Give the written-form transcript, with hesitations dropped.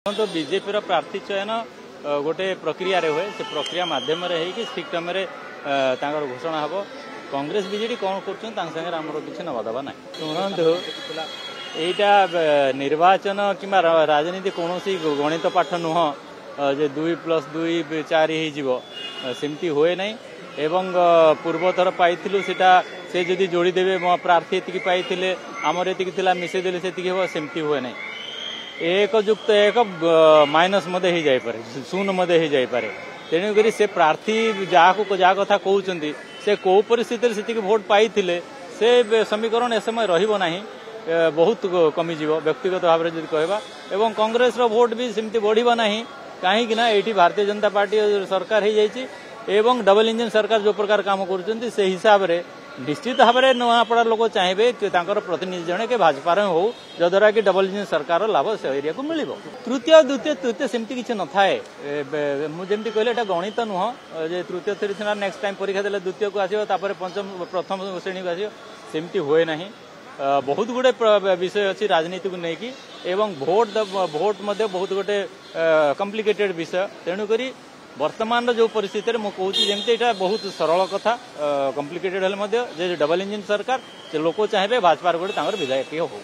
तो बीजेपी प्रार्थी चयन गोटे प्रक्रिया हुए से प्रक्रिया मध्यम ठीक टाइम घोषणा हम कांग्रेस बीजेडी कौन कर किसी नवादवा ना शुणु यहाँ निर्वाचन कि राजनीति कौन गणित पाठ नुह जे 2+2 4 सेमती हुए ना एवं पूर्वथर पाई से जदि जोड़ीदेवे मो प्रार्थी ये पाई आमर ये मिसेदेले से सेमती हुए ना एक युक्त एक माइनस मध्य हो जापे शून्य मध्य हो जापे तेणुक से प्रार्थी जहाँ कथा कहते से कौ परिस्थिति से भोट पाई से समीकरण ए समय रहा बहुत कमिज व्यक्तिगत भाव में कहवा एवं कांग्रेस भोट भी सेमती बढ़ा ना कहीं ये भारतीय जनता पार्टी सरकार हो जाए एवं डबल इंजन सरकार जो प्रकार काम कर हिसाब से निश्चित भाव में नुआपड़ा लोग चाहिए प्रतिनिधि जड़े के भाजपा हो जद्वारा कि डबल इंजन सरकार लाभ से एरिया को मिल तृतीय द्वितीय तृतीय सेमती किसी न थाए मुझे कहले गणित नुह जे तृतीय थी नेक्स्ट टाइम परीक्षा देले द्वितीय को आसो पंचम प्रथम श्रेणी को आसो सेमती हुए ना बहुत गुड़े विषय अच्छी राजनीति को लेकिन एवं भोट मध्य बहुत गोटे कॉम्प्लिकेटेड विषय तेणुक वर्तमान जो परिस्थिति में कहूँ जमी यहाँ बहुत सरल कथा कॉम्प्लिकेटेड हेल्ले डबल इंजन सरकार लोक चाहिए भाजपा गोटे विधायक हो।